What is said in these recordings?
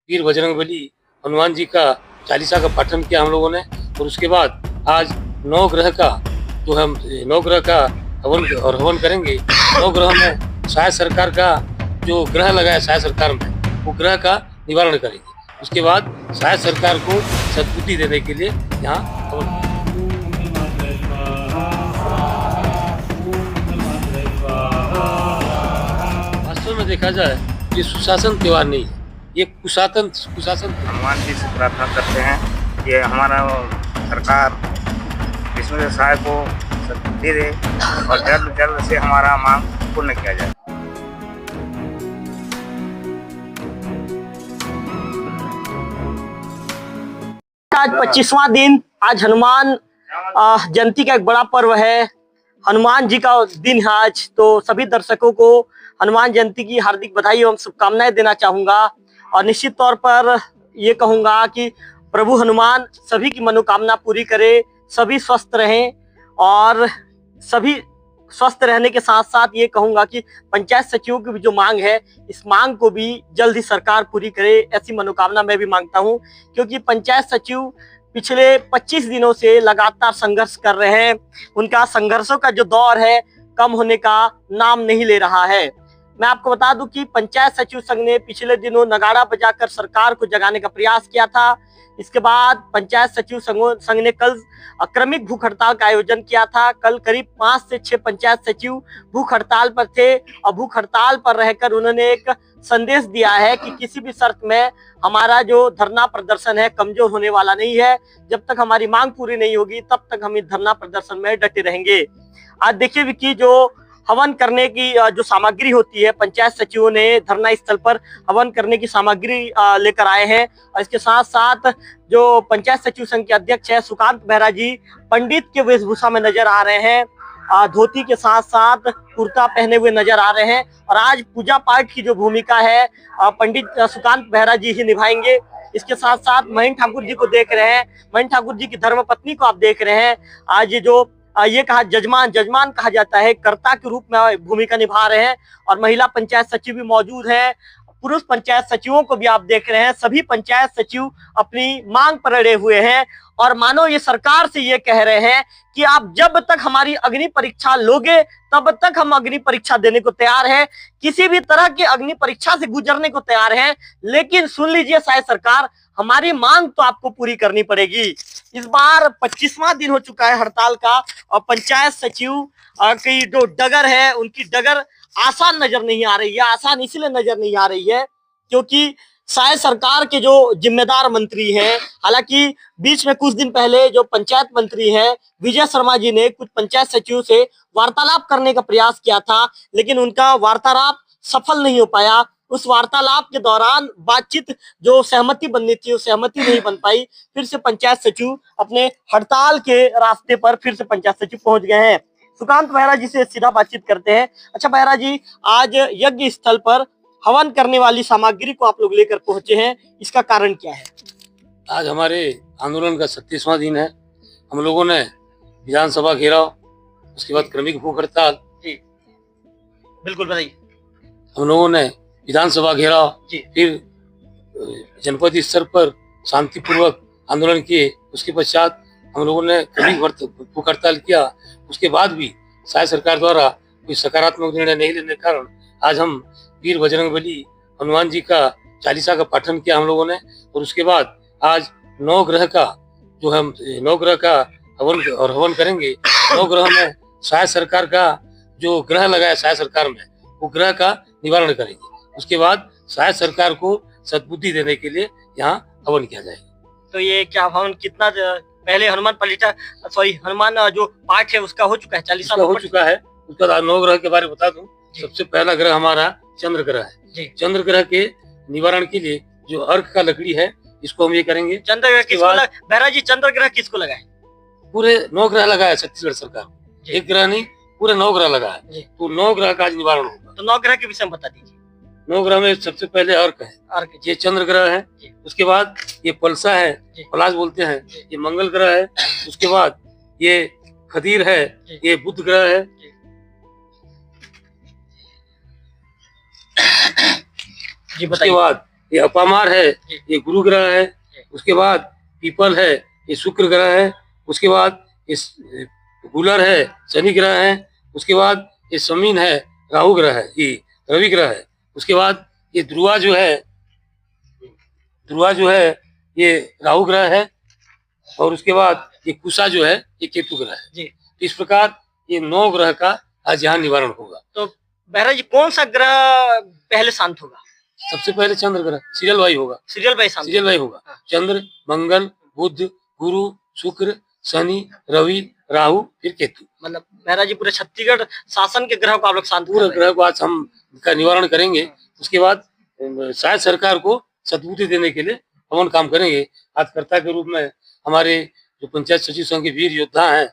वीर बजरंगबली हनुमान जी का चालीसा का पाठन किया हम लोगों ने। और उसके बाद आज नवग्रह का हवन करेंगे। नवग्रह में शायद सरकार का जो ग्रह लगा है, शायद सरकार में वो ग्रह का निवारण करेंगे। उसके बाद शायद सरकार को सद्बुद्धि देने के लिए यहाँ हवन। वास्तव में देखा जाए ये सुशासन त्योहार नहीं है, ये कुशासन हनुमान जी से प्रार्थना करते हैं कि हमारा सरकार विष्णु व्यवसाय को सद्बुद्धि दे और जल्द जल्द से हमारा मांग पूर्ण किया जाए। आज 25वां दिन, आज हनुमान जयंती का एक बड़ा पर्व है, हनुमान जी का दिन है आज। तो सभी दर्शकों को हनुमान जयंती की हार्दिक बधाई एवं शुभकामनाएं देना चाहूंगा। और निश्चित तौर पर ये कहूंगा कि प्रभु हनुमान सभी की मनोकामना पूरी करे, सभी स्वस्थ रहें। और सभी स्वस्थ रहने के साथ साथ ये कहूंगा कि पंचायत सचिवों की जो मांग है, इस मांग को भी जल्द ही सरकार पूरी करे, ऐसी मनोकामना मैं भी मांगता हूं। क्योंकि पंचायत सचिव पिछले 25 दिनों से लगातार संघर्ष कर रहे हैं। उनका संघर्षों का जो दौर है कम होने का नाम नहीं ले रहा है। मैं आपको बता दूं कि पंचायत सचिव संघ ने पिछले दिनों नगाड़ा बजाकर सरकार को जगाने का प्रयास किया था। इसके बाद पंचायत सचिव संघ ने कल क्रमिक भूख हड़ताल का आयोजन किया था। कल करीब 5 से 6 पंचायत सचिव भूख हड़ताल पर थे और भूख हड़ताल पर रहकर उन्होंने एक संदेश दिया है कि किसी भी शर्त में हमारा जो धरना प्रदर्शन है कमजोर होने वाला नहीं है। जब तक हमारी मांग पूरी नहीं होगी तब तक हम इस धरना प्रदर्शन में डटे रहेंगे। आज देखिए विकी, जो हवन करने की जो सामग्री होती है, पंचायत सचिवों ने धरना स्थल पर हवन करने की सामग्री लेकर आए हैं। और इसके साथ साथ जो पंचायत सचिव संघ के अध्यक्ष है सुकांत बेहरा जी, पंडित के वेशभूषा में नजर आ रहे हैं, धोती के साथ साथ कुर्ता पहने हुए नजर आ रहे हैं। और आज पूजा पाठ की जो भूमिका है पंडित सुकांत बेहरा जी ही निभाएंगे। इसके साथ साथ महेंद्र ठाकुर जी को देख रहे हैं, महेंद्र ठाकुर जी की धर्मपत्नी को आप देख रहे हैं। आज जो ये कहा जजमान कहा जाता है, कर्ता के रूप में भूमिका निभा रहे हैं। और महिला पंचायत सचिव भी मौजूद है, पुरुष पंचायत सचिवों को भी आप देख रहे हैं। सभी पंचायत सचिव अपनी मांग पर अड़े हुए हैं और मानो ये सरकार से ये कह रहे हैं कि आप जब तक हमारी अग्नि परीक्षा लोगे तब तक हम अग्नि परीक्षा देने को तैयार हैं, किसी भी तरह की अग्नि परीक्षा से गुजरने को तैयार हैं। लेकिन सुन लीजिए साय सरकार, हमारी मांग तो आपको पूरी करनी पड़ेगी। इस बार 25वां दिन हो चुका है हड़ताल का और पंचायत सचिव की जो डगर है उनकी डगर आसान नजर नहीं आ रही है। आसान इसलिए नजर नहीं आ रही है क्योंकि शायद सरकार के जो जिम्मेदार मंत्री हैं, हालांकि बीच में कुछ दिन पहले जो पंचायत मंत्री हैं विजय शर्मा जी ने कुछ पंचायत सचिवों से वार्तालाप करने का प्रयास किया था, लेकिन उनका वार्तालाप सफल नहीं हो पाया। उस वार्तालाप के दौरान बातचीत जो सहमति बननी थी वो सहमति नहीं बन पाई। फिर से पंचायत सचिव अपने हड़ताल के रास्ते पर फिर से पंचायत सचिव पहुंच गए हैं। सुकांत बेहरा जी से सीधा बातचीत करते हैं। अच्छा बेहरा जी, आज यज्ञ स्थल पर हवन करने वाली सामग्री को आप लोग लेकर पहुंचे हैं, इसका कारण क्या है? आज हमारे आंदोलन का 36वां दिन है। हम लोगों ने विधानसभा घेराव, उसके बाद क्रमिक भूख हड़ताल। जी बिल्कुल बताइए। हम लोगों ने विधानसभा घेराव, फिर जनपद स्तर पर शांतिपूर्वक आंदोलन किए। उसके पश्चात हम लोगों ने क्रमिक भूख हड़ताल किया। उसके बाद भी शायद सरकार द्वारा कोई सकारात्मक निर्णय नहीं लेने के कारण आज हम वीर बजरंगबली हनुमान जी का चालीसा का पाठन किया हम लोगों ने। और उसके बाद आज नवग्रह का हवन करेंगे। नवग्रह में शायद सरकार का जो ग्रह लगा है, शायद सरकार में वो ग्रह का निवारण करेंगे। उसके बाद शायद सरकार को सद्बुद्धि देने के लिए यहाँ हवन किया जाएगा। तो ये क्या हवन कितना पहले हनुमान जो पाठ है उसका हो चुका है? 40 हो चुका है। उसका बाद नवग्रह के बारे में बता दूं। सबसे पहला ग्रह हमारा चंद्र ग्रह है। चंद्र ग्रह के निवारण के लिए जो अर्क का लकड़ी है इसको हम ये करेंगे। चंद्र ग्रह किसको बेहरा जी, चंद्र ग्रह किसको लगा है? पूरे 9 ग्रह लगा है छत्तीसगढ़ सरकार, एक ग्रह नहीं, पूरे 9 ग्रह लगा है। तो 9 ग्रह का आज निवारण होगा। तो 9 ग्रह के विषय में बता दीजिए। 9 ग्रह में सबसे पहले अर्क है, ये चंद्र ग्रह है। उसके बाद ये पलसा है, पलाश बोलते हैं, ये मंगल ग्रह है। उसके बाद ये खदीर है, ये बुध ग्रह है। उसके बाद ये अपामार है, ये गुरु ग्रह है। उसके बाद पीपल है, ये शुक्र ग्रह है। उसके बाद इस गुलर है, शनि ग्रह है। उसके बाद ये समीन है, राहु ग्रह है, ये रवि ग्रह है। उसके बाद ये ध्रुवा जो है ये राहु ग्रह है। और उसके बाद ये कुशा जो है ये केतु ग्रह है। जी। इस प्रकार ये 9 ग्रह का आज यहाँ निवारण होगा। तो बेहरा जी कौन सा ग्रह पहले शांत होगा? सबसे पहले चंद्र ग्रह सीरियल वाई होगा। सीरियल बाई शांत सीरियल वाई होगा। हाँ। चंद्र, मंगल, बुध, गुरु, शुक्र, शनि, रवि, राहु, फिर केतु। मतलब बेहरा जी पूरे छत्तीसगढ़ शासन के ग्रह को आप लोग शांत पूरे ग्रह को आज हम का निवारण करेंगे। उसके बाद शायद सरकार को सद्बुद्धि देने के लिए हवन काम करेंगे। आज कर्ता के रूप में हमारे जो पंचायत सचिव संघ के वीर योद्धा हैं,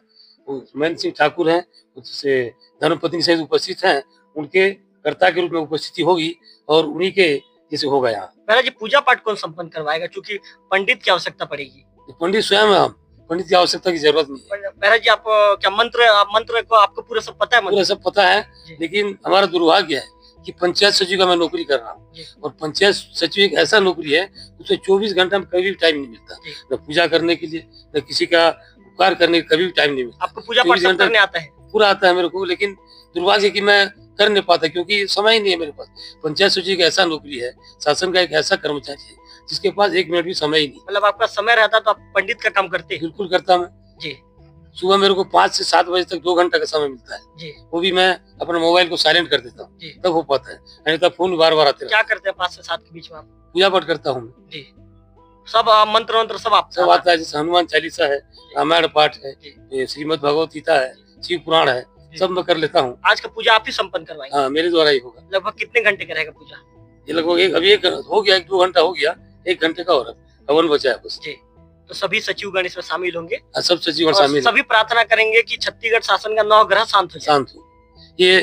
वो महेंद्र सिंह ठाकुर हैं, उससे धर्मपत्नी सहित उपस्थित हैं। उनके कर्ता के रूप में उपस्थिति होगी और उन्हीं के जैसे होगा यहाँ। बेहरा जी पूजा पाठ कौन संपन्न करवाएगा, क्योंकि पंडित की आवश्यकता पड़ेगी? पंडित स्वयं है, हम पंडित की आवश्यकता की जरूरत नहीं है। बेहरा जी आप क्या मंत्र को आपको पूरा सब पता है? पूरा सब पता है, लेकिन हमारा दुर्भाग्य है कि पंचायत सचिव का मैं नौकरी कर रहा हूँ। और पंचायत सचिव एक ऐसा नौकरी है उससे 24 घंटा में कभी भी टाइम नहीं मिलता, न पूजा करने के लिए, न किसी का उपकार करने के कभी भी टाइम नहीं मिलता। आपको पूजा पाठ सब करने आता है? पूरा आता है मेरे को, लेकिन दुर्भाग्य कि मैं कर नहीं पाता क्योंकि समय ही नहीं है मेरे पास। पंचायत सचिव एक ऐसा नौकरी है, शासन का एक ऐसा कर्मचारी है जिसके पास 1 मिनट भी समय ही नहीं। मतलब आपका समय रहता तो आप पंडित का काम करते हैं? बिल्कुल करता मैं जी। सुबह मेरे को 5 से 7 बजे तक 2 घंटा का समय मिलता है जी। वो भी मैं अपने मोबाइल को साइलेंट कर देता हूँ, तब हो पाता है, नहीं तो फोन बार बार आते। क्या करते हैं 5 से 7 के बीच में आप? पूजा पाठ करता हूँ जी। सब मंत्र वंत्र सब आता है, जैसे हनुमान चालीसा है, रामायण पाठ है, श्रीमद् भगवत गीता है, शिव पुराण है, सब मैं कर लेता हूँ। आज का पूजा आप ही संपन्न करवाएंगे? हाँ, मेरे द्वारा ही होगा। लगभग कितने घंटे का रहेगा पूजा? ये लगभग अभी एक हो गया, 1-2 घंटा हो गया, 1 घंटे का हो रहा, हवन बचा है बस। जी। तो सभी सचिवगण इसमें शामिल होंगे? सब सचिव शामिल, सभी प्रार्थना करेंगे कि छत्तीसगढ़ शासन का 9 ग्रह शांत हो। ये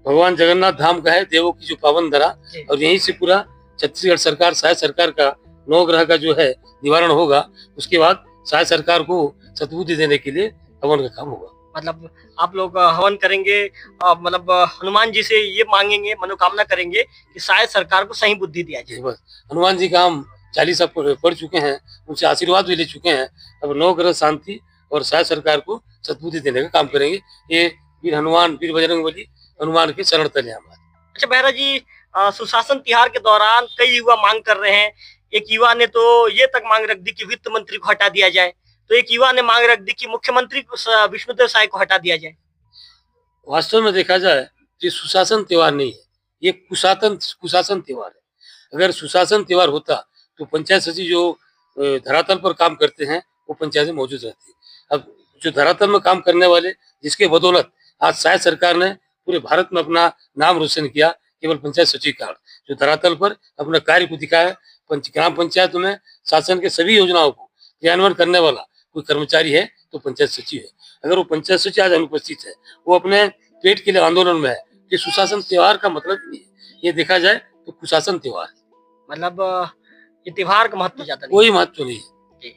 भगवान जगन्नाथ धाम का है, देवों की जो पावन धरा, और यहीं से पूरा छत्तीसगढ़ सरकार, शायद सरकार का 9 ग्रह का जो है निवारण होगा। उसके बाद शायद सरकार को सद्बुद्धि देने के लिए हवन का काम होगा। मतलब आप लोग हवन करेंगे, मतलब हनुमान जी से ये मांगेंगे, मनोकामना करेंगे कि शायद सरकार को सही बुद्धि दिया जाए। बस हनुमान जी का हम 40 पढ़ चुके हैं, उनसे आशीर्वाद भी ले चुके हैं। अब 9 ग्रह शांति और शायद सरकार को सद्बुद्धि देने का काम करेंगे। ये वीर हनुमान, वीर बजरंगबली हनुमान के शरण तले हमारे। अच्छा बेहरा जी, सुशासन तिहार के दौरान कई युवा मांग कर रहे हैं। एक युवा ने तो ये तक मांग रख दी कि वित्त मंत्री को हटा दिया जाए, तो एक युवा ने मांग रख दी कि मुख्यमंत्री विष्णुदेव साय को हटा दिया जाए। वास्तव में देखा जाए तो ये सुशासन त्योहार नहीं है, ये कुशासन त्योहार है। अगर सुशासन त्योहार होता तो पंचायत सचिव जो धरातल पर काम करते हैं वो पंचायत में मौजूद रहती। अब जो धरातल में काम करने वाले, जिसके बदौलत आज शायद सरकार ने पूरे भारत में अपना नाम रोशन किया, केवल पंचायत सचिव का, जो धरातल पर अपना कार्य को दिखाया। ग्राम पंचायत में शासन के सभी योजनाओं को क्रियान्वयन करने वाला कोई कर्मचारी है तो पंचायत सचिव है। अगर वो पंचायत सचिव आज अनुपस्थित है, वो अपने पेट के लिए आंदोलन में है, ये सुशासन त्योहार का मतलब नहीं है। ये देखा जाए तो कुशासन त्योहार है। मतलब ये त्योहार का महत्व ज्यादा नहीं, कोई महत्व नहीं है।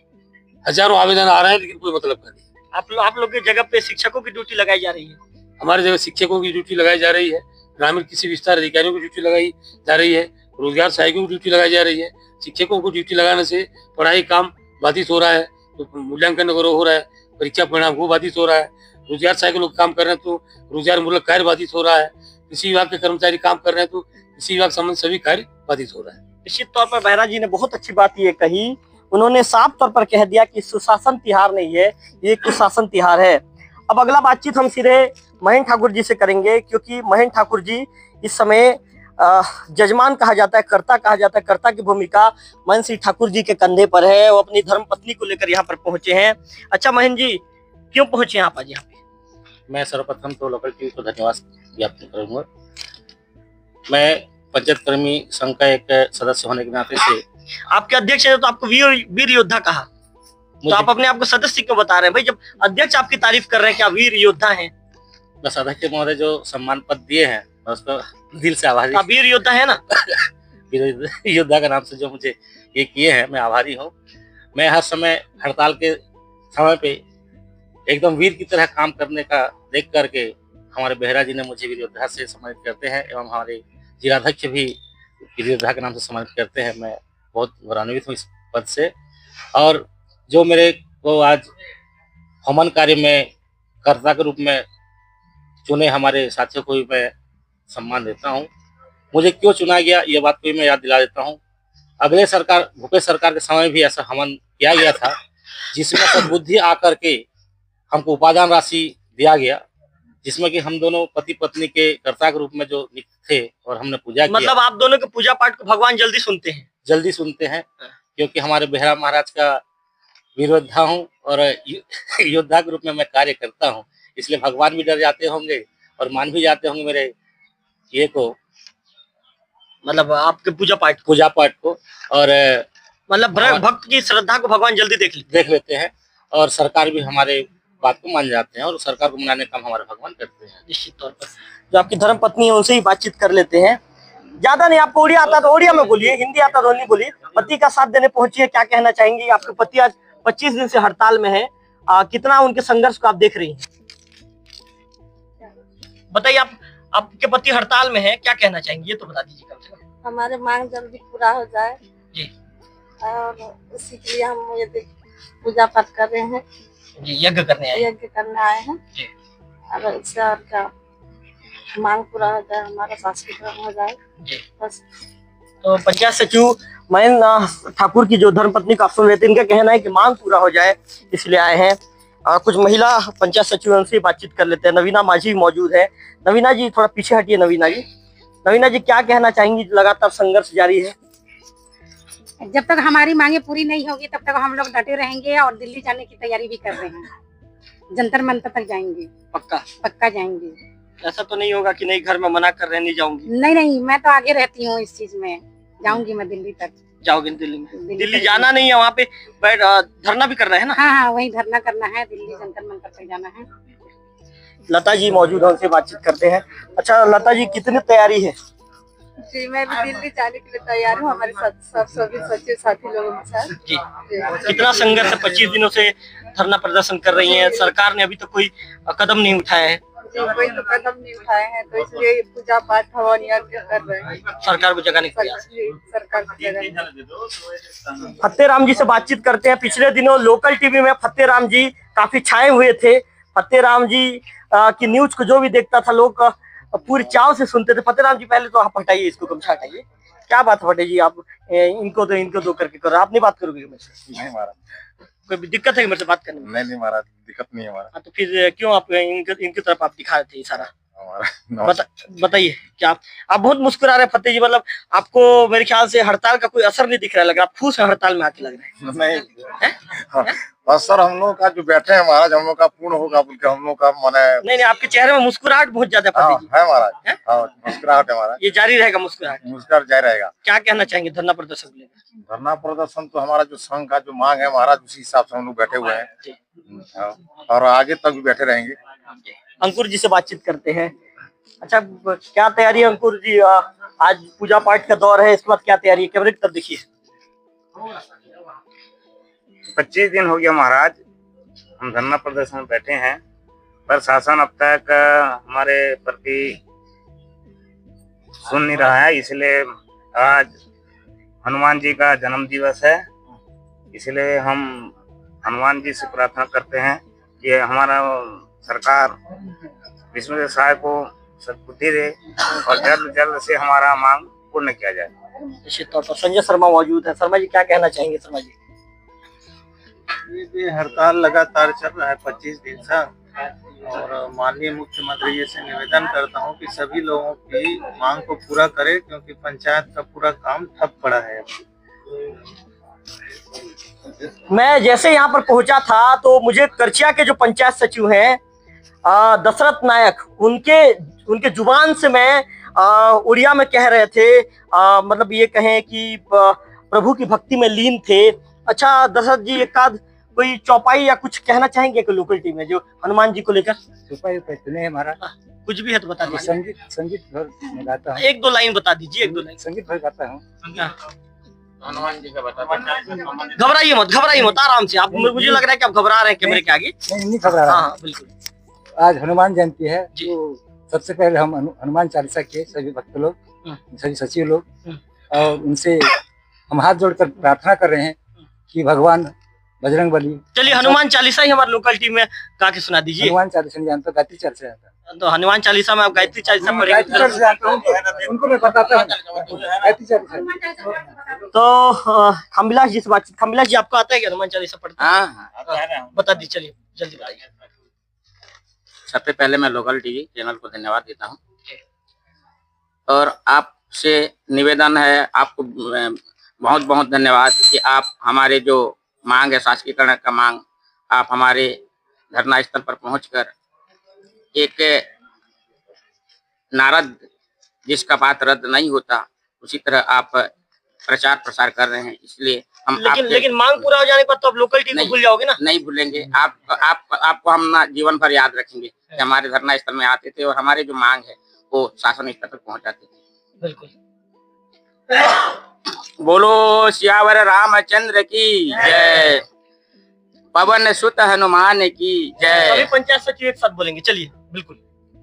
हजारों आवेदन आ रहे हैं लेकिन कोई मतलब का नहीं। आप लोग की जगह पे शिक्षकों की ड्यूटी लगाई जा रही है? हमारी जगह शिक्षकों की ड्यूटी लगाई जा रही है, ग्रामीण कृषि विस्तार अधिकारियों की ड्यूटी लगाई जा रही है, रोजगार सहायकों की ड्यूटी लगाई जा रही है। शिक्षकों को ड्यूटी लगाने से पढ़ाई काम बाधित हो रहा है, तो मूल्यांकन हो रहा है, परीक्षा परिणाम वो बाधित हो रहा है। रोजगार सहायक लोग काम कर रहे हैं तो रोजगार मूलक कार्य बाधित हो रहा है। कृषि विभाग के कर्मचारी काम कर रहे हैं तो कृषि विभाग संबंधित सभी कार्य बाधित हो रहा है। निश्चित तौर पर बेहरा जी ने बहुत अच्छी बात ये कही। उन्होंने साफ तौर पर कह दिया कि सुशासन तिहार नहीं है, ये कुशासन तिहार है। अब अगला बातचीत हम सीधे महेंद्र ठाकुर जी से करेंगे, क्योंकि महेंद्र ठाकुर जी इस समय जजमान कहा जाता है, कर्ता कहा जाता है। कर्ता की भूमिका महेंद्र सिंह ठाकुर जी के कंधे पर है। वो अपनी धर्म पत्नी को लेकर यहाँ पर पहुंचे हैं। अच्छा महेंद्र जी, क्यों पहुंचे आप आज यहाँ पे? मैं सर्वप्रथम तो लोकल टीवी को धन्यवाद ज्ञापित करूंगा। मैं पंचायत कर्मी संघ का एक सदस्य होने के नाते से आपके अध्यक्ष है तो आपको वीर योद्धा कहा, तो आप अपने आप को सदस्य क्यों बता रहे हैं भाई? जब अध्यक्ष आपकी तारीफ कर रहे हैं, क्या वीर योद्धा हैं? बस अध्यक्ष महोदय जो सम्मान पद दिए हैं मैं उसका दिल से आभारी। आप वीर योद्धा है ना? वीर योद्धा का नाम से जो मुझे ये किए हैं, मैं आभारी हूँ। मैं हर समय हड़ताल के समय पे एकदम वीर की तरह काम करने का देख करके हमारे बेहरा जी ने मुझे वीर योद्धा से सम्मानित करते हैं, एवं हमारे जिलाध्यक्ष भी योद्धा के नाम से समर्पित करते हैं। मैं बहुत गौरवान्वित हूँ इस पद से, और जो मेरे को आज हवन कार्य में कर्ता के रूप में चुने हमारे साथियों को भी मैं सम्मान देता हूँ। मुझे क्यों चुना गया ये बात को भी मैं याद दिला देता हूँ। अगले सरकार भूपेश सरकार के समय भी ऐसा हवन किया गया था, जिसमें सद्बुद्धि आकर के हमको उपादान राशि दिया गया, जिसमें कि हम दोनों पति पत्नी के कर्ता के रूप में जो नियुक्त थे और हमने पूजा किया। मतलब आप दोनों के पूजा पाठ को भगवान जल्दी सुनते हैं, क्योंकि हमारे बेहरा महाराज का विरोधा हूँ और योद्धा के रूप में मैं कार्य करता हूँ, इसलिए भगवान भी डर जाते होंगे और मान भी जाते होंगे मेरे ये को, मतलब आपके पूजा पाठ को, और मतलब भक्त की श्रद्धा को भगवान जल्दी देख लेते हैं, और सरकार भी हमारे बात को मान जाते हैं और सरकार को मनाने का काम हमारे भगवान करते हैं। निश्चित तौर पर जो आपकी धर्म पत्नी है उनसे ही बातचीत कर लेते हैं। ज्यादा नहीं, आपको उड़िया आता तो उड़िया में बोलिए, हिंदी आता तो नहीं बोलिए। पति का साथ देने पहुंची है, क्या कहना चाहेंगी? आपके पति आज 25 दिन से हड़ताल में है, कितना उनके संघर्ष को आप देख रही हैं? बताइए, आपके पति हड़ताल में है, क्या कहना चाहेंगे ये तो बता दीजिए कम से कम। हमारे मांग जल्दी पूरा हो जाए जी, और उसी के लिए हम ये पूजा पाठ कर रहे हैं जी, यज्ञ करने आए हैं जी। और इससे और क्या मांग पूरा हो जाए, हमारा शासकीय धर्म हो जाए जी। बस। तो पंचायत सचिव महेंद्र ठाकुर की जो धर्मपत्नी का आप सुन रहे थे, इनका कहना है कि मांग पूरा हो जाए इसलिए आए हैं। कुछ महिला पंचायत सचिव उनसे बातचीत कर लेते हैं। नवीना माझी मौजूद है। नवीना जी थोड़ा पीछे हटिए। नवीना जी क्या कहना चाहेंगी? लगातार संघर्ष जारी है। जब तक हमारी मांगे पूरी नहीं होगी तब तक हम लोग डटे रहेंगे और दिल्ली जाने की तैयारी भी कर रहे हैं। जंतर मंतर तक जाएंगे, पक्का जाएंगे। ऐसा तो नहीं होगा कि नहीं घर में मना कर रहे नहीं जाऊंगी? नहीं, मैं तो आगे रहती हूँ इस चीज में, जाऊंगी मैं दिल्ली तक। जाओगे दिल्ली में? दिल्ली जाना नहीं है, वहाँ पे धरना भी करना है ना? हाँ, वही धरना करना है, दिल्ली जंतर मंतर तक जाना है। लता जी मौजूद है, उनसे बातचीत करते हैं। अच्छा लता जी, कितनी तैयारी है? जी, मैं भी दिल्ली जाने के लिए तैयार हूँ, हमारे साथ सभी सचिव साथी लोगों के साथ जी। कितना संघर्ष है? 25 दिनों से धरना प्रदर्शन कर रही हैं, सरकार ने अभी तक कोई कदम नहीं उठाया है। जी, कोई तो कदम नहीं उठाए हैं, तो इसलिए पूजा पाठ हवन यज्ञ कर रहे हैं, सरकार को जगाने के प्रयास। सरकार को जगाने। फतेहराम जी से बातचीत करते हैं। पिछले दिनों लोकल टीवी में फतेहराम जी काफी छाए हुए थे। फतेहराम जी की न्यूज को जो भी देखता था लोग पूरी चाव से सुनते थे। फतेहराम जी पहले तो आप हटाइए, इसको गमछा हटाइए। क्या बात फटे जी, आप इनको दो करके करो, आप नहीं बात करोगे मेरे से? नहीं महाराज, कोई दिक्कत है मेरे से बात करने में? नहीं महाराज, दिक्कत नहीं है हमारा। तो फिर क्यों आप इनकी तरफ आप दिखा रहे थे इशारा? बताइए क्या आप बहुत मुस्कुरा रहे फतेह जी, मतलब आपको मेरे ख्याल से हड़ताल का कोई असर नहीं दिख रहा, लग रहा आप खुश हैं हड़ताल में आके लग रहे हैं? नहीं असर हम लोग का जो बैठे हैं महाराज, हम लोग का पूर्ण होगा बोल के हम लोग का मन है। नहीं, आपके चेहरे में मुस्कुराहट बहुत ज्यादा फतेह जी है महाराज। मुस्कुराहट है महाराज, ये जारी रहेगा मुस्कुराहट जारी रहेगा। क्या कहना चाहेंगे धरना प्रदर्शन को लेकर? धरना प्रदर्शन तो हमारा जो संघ का जो मांग है महाराज, उसी हिसाब से हम लोग बैठे हुए हैं और आगे तक भी बैठे रहेंगे। अंकुर जी से बातचीत करते हैं। अच्छा, क्या तैयारी है अंकुर जी? आज पूजा पाठ का दौर है, इसके बाद क्या तैयारी है? कैमरे की तरफ देखिए। 25 दिन हो गया महाराज, हम धरना प्रदर्शन में बैठे हैं, पर शासन अब तक हमारे प्रति सुन नहीं रहा है। इसलिए आज हनुमान जी का जन्म दिवस है, इसलिए हम हनुमान जी से प्रार्थना करते हैं कि हमारा सरकार विष्णु साय को सद्बुद्धि दे और जल्द से हमारा मांग पूर्ण किया जाए। निश्चित तौर पर संजय शर्मा मौजूद है। शर्मा जी क्या कहना चाहेंगे? शर्मा जी, ये हड़ताल लगातार चल रहा है 25 दिन से, और माननीय मुख्यमंत्री जी से निवेदन करता हूं कि सभी लोगों की मांग को पूरा करें, क्योंकि पंचायत का पूरा काम ठप पड़ा है। मैं जैसे यहाँ पर पहुंचा था तो मुझे करचिया के जो पंचायत सचिव हैं दशरथ नायक, उनके जुबान से मैं उड़िया में कह रहे थे, मतलब ये कहें कि प्रभु की भक्ति में लीन थे। अच्छा दशरथ जी, एक आध कोई चौपाई या कुछ कहना चाहेंगे कि लोकल टीम में जो हनुमान जी को लेकर? चौपाई नहीं है हमारा, कुछ भी है तो बता दीजिए। संगीत गाता हूँ, 1-2 लाइन बता दीजिए। 1-2 लाइन संगीत भर गाता हूँ। हनुमान जी का बता। घबराइए मत, आराम से। आप, मुझे लग रहा है कि आप घबरा रहे हैं कैमरे के आगे। नहीं घबरा रहा। हाँ बिल्कुल। आज हनुमान जयंती है, तो सबसे पहले हम हनुमान चालीसा के सभी भक्त लोग, सभी सचिव लोग और उनसे हम हाथ जोड़कर प्रार्थना कर रहे हैं कि भगवान बजरंग बली। चलिए हनुमान चालीसा ही हमारे लोकल टीम में गा के सुना दीजिए। हनुमान चालीसा नहीं जानता, गायत्री चालीसा जानता। तो हनुमान चालीसा में आप गायत्री चालीसा गायत्री चालीसा जानता हूँ, उनको मैं बताता हूँ गायत्री चालीसा। तो खम्बिलास जी से बातचीत। खम्बिलास जी, आपको आता है कि हनुमान चालीसा पढ़ते? हाँ, बता दी, चलिए जल्दी बताइए। सबसे पहले मैं लोकल टीवी चैनल को धन्यवाद देता हूँ और आपसे निवेदन है, आपको बहुत बहुत धन्यवाद कि आप हमारे जो मांग है, शासकीकरण का मांग, आप हमारे धरना स्थल पर पहुंचकर एक नारद जिसका बात रद्द नहीं होता, उसी तरह आप प्रचार प्रसार कर रहे हैं। इसलिए हम लेकिन मांग पूरा हो जाने पर तो आप लोकल टीवी को भूल जाओगे ना? नहीं भूलेंगे, आपको हम ना जीवन भर याद रखेंगे कि हमारे धरना स्थल में आते थे और हमारे जो मांग है वो शासन स्तर तक पहुंचाते थे। बिल्कुल। बोलो सियावर रामचंद्र की जय, पवन सुत हनुमान की जय। सभी पंचायत सचिव एक साथ बोलेंगे, चलिए बिल्कुल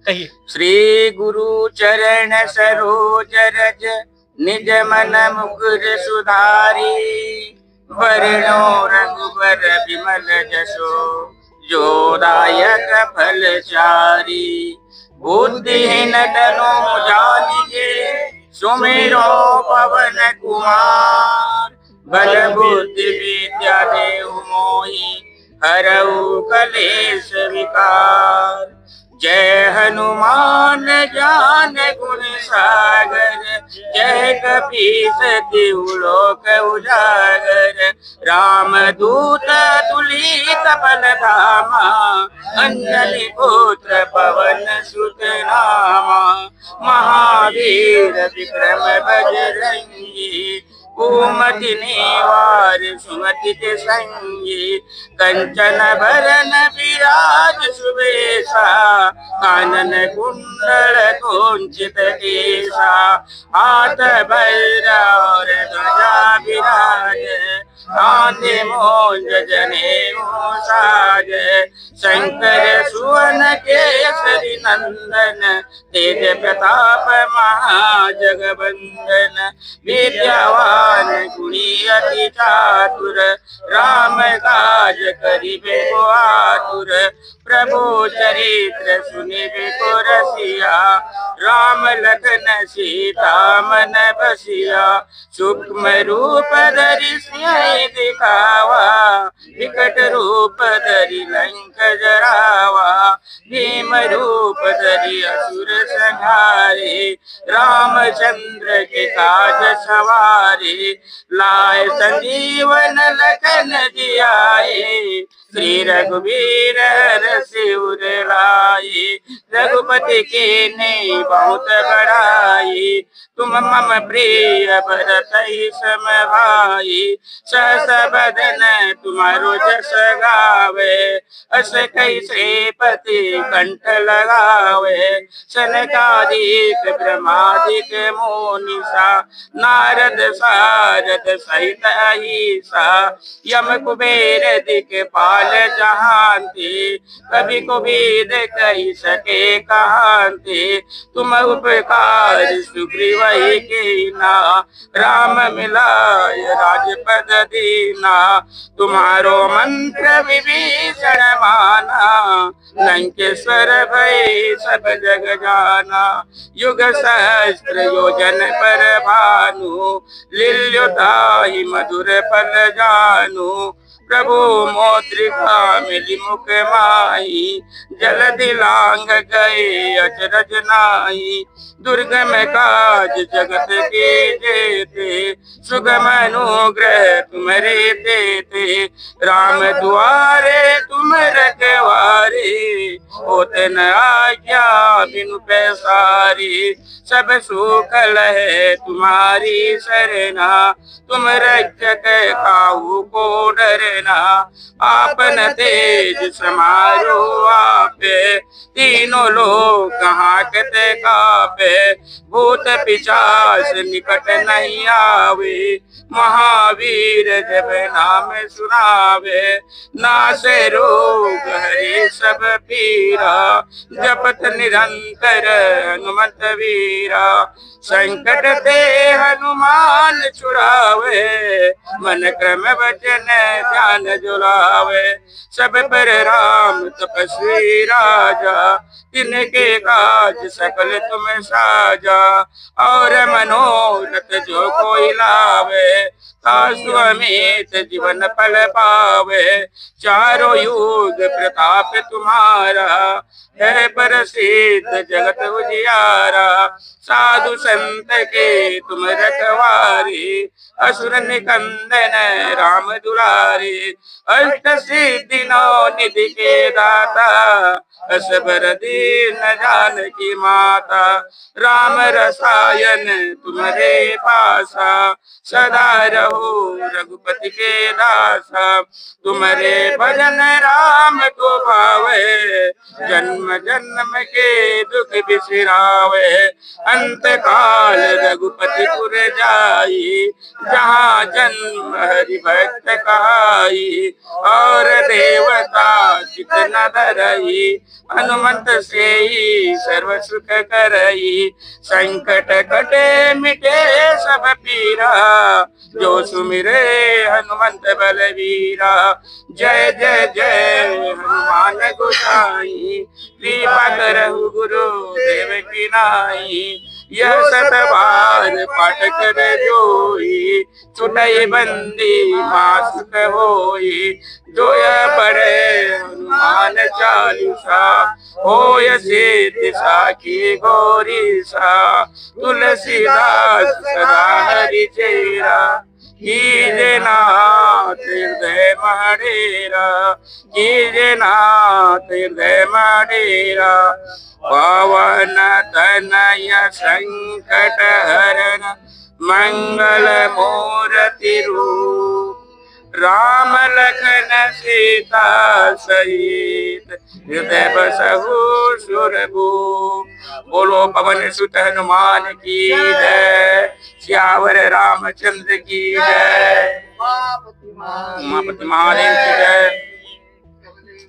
कहिए। श्री गुरु चरण सरोज रज निज मन मुकुर सुधारी, वरणो रघुबर विमल जसो जो दायक फल चारी। बुद्धिहीन तनु जानिके सुमिरो पवन कुमार, बल बुद्धि विद्या देहु मोहि हरऊ कलेश विकार। जय हनुमान ज्ञान गुण सागर, जय कपीस तिहु लोक उजागर। राम दूत तुलित बल धामा, अंजलि पुत्र पवन सुत नामा। महावीर विक्रम बजरंगी, कुमति निवार सुमति के संगी। कंचन बरन विराज सुबेसा, कानन कुंडल कुंचित केसा। हाथ भैरव और ध्वजा विराज, कांधे मूंज जनेऊ साज। शंकर सुवन केसरी नंदन, तेज प्रताप महाजगवंदन। विद्यावान गुणी अति चातुर, राम काज करिबे को आतुर। प्रभु चरित्र सुनिबे को रसिया, राम लखन सीता मन बसिया। सूक्ष्म रूप धरि सिंह दिखावा, विकट रूप धरि लंक जरावा। भीम रूप धरि असुर संहारे, रामचंद्र के काज सवारे। लाए संजीवन लखन जियाए, श्री रघुवीर हरषि उर लाए। रघुपति के ने बहुत बड़ाई, तुम मम प्रिय भरत सम भाई। सहस बदन तुम्हारो जस गावे, अस कैसे पति कंठ लगावे। सनकादिक ब्रह्मादिक मुनीसा, नारद सारद सहित अहिसा। यम कुबेर दिक्पाल जहांते, कभी कोविद कही सके कहांते। तुम उपकार सुग्रीव ही कीना, राम मिलाय राजपद दीना। तुम्हारो मंत्र विभीषण माना, लंकेश्वर भय सब जग जाना। युग सहस्त्र योजन पर भानु, लील्योताहि मधुर फल जानु। प्रभु मोद्रिका मिली मुख माही, जलधि लांग गए अचरज नाहि। दुर्गम काज जगत के जेते, सुगम अनुग्रह तुम्हारे देते। राम दुआरे तुम रखवारे, होत न आज्ञा बिनु पैसारे। सब सुख लहे तुम्हारी सरना, तुम रक्षक काहू को डरना। आपन तेज समारो आपे, तीनों लोग हांकते कापे। भूत पिशाच निकट नहीं आवे, महावीर जब नाम सुनावे, नासे रोग हरे सब पीरा, जपत निरंतर हनुमत वीरा। संकट ते हनुमान छुड़ावे, मन क्रम वचन ध्यान जुलावे। सब पर राम तपस्वी राजा, तिनके काज सकल तुम साजा। और मनोरथ जो कोई लावे, तासु अमित जीवन फल पावे। चारों युग प्रताप तुम्हारा, है प्रसिद्ध जगत उजियारा। साधु संत के तुम रखवारे, असुर निकंदन राम दुलारे। अष्ट सिद्धि नौ निधि के दाता, असबर दीन जानकी माता। राम रसायन तुम्हारे पासा, सदा रहो रघुपति के दासा। तुम्हारे भजन राम को भावे, जन्म जन्म के दुख बिसरावे। अंत काल रघुपति पुर जाई, जहाँ जन्म हरि भक्त कहाई। और देवता चित न धरई, हनुमंत से ही सर्व सुख करई। संकट कटे मिटे सब पीरा, जो सुमिरे हनुमंत बलवीरा। जय जय जय हनुमान गोसाई, कृपा करहु गुरु देव की नाई। यह सत बार पाठ कर जोई, छुटई बंदी मासुक होई। जो यह पढ़े हनुमान चालीसा, होय सिद्धि साखी गौरी सा। तुलसीदास सदा हरि चेरा, कीजे नाथ हृदय मडेरा। कीजे नाथ हृदय मडेरा। पवन तनय संकट हरण, मंगल मूर्ति रूप। राम लखन सीता सहित, हृदय बसहु सुरभूप। बोलो पवन सुत हनुमान की जय, सियावर रामचंद्र की जय, उमापति महादेव की जय।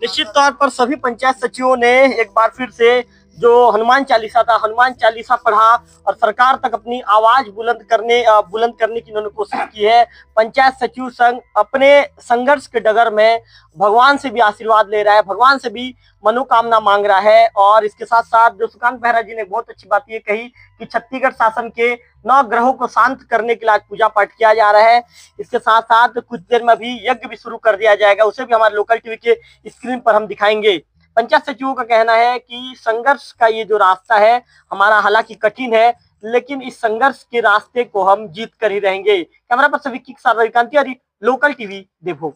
निश्चित तौर पर सभी पंचायत सचिवों ने एक बार फिर से जो हनुमान चालीसा था, हनुमान चालीसा पढ़ा और सरकार तक अपनी आवाज बुलंद करने की इन्होंने कोशिश की है। पंचायत सचिव संघ अपने संघर्ष के डगर में भगवान से भी आशीर्वाद ले रहा है, भगवान से भी मनोकामना मांग रहा है। और इसके साथ साथ जो सुकांत बेहरा जी ने बहुत अच्छी बात ये कही कि छत्तीसगढ़ शासन के 9 ग्रहों को शांत करने के लिए आज पूजा पाठ किया जा रहा है। इसके साथ साथ कुछ देर में भी यज्ञ भी शुरू कर दिया जाएगा, उसे भी हमारे लोकल टीवी के स्क्रीन पर हम दिखाएंगे। पंचायत सचिवों का कहना है कि संघर्ष का ये जो रास्ता है हमारा हालांकि कठिन है, लेकिन इस संघर्ष के रास्ते को हम जीत कर ही रहेंगे। कैमरा पर सभी के साथ रविकांति, लोकल टीवी देवभोग।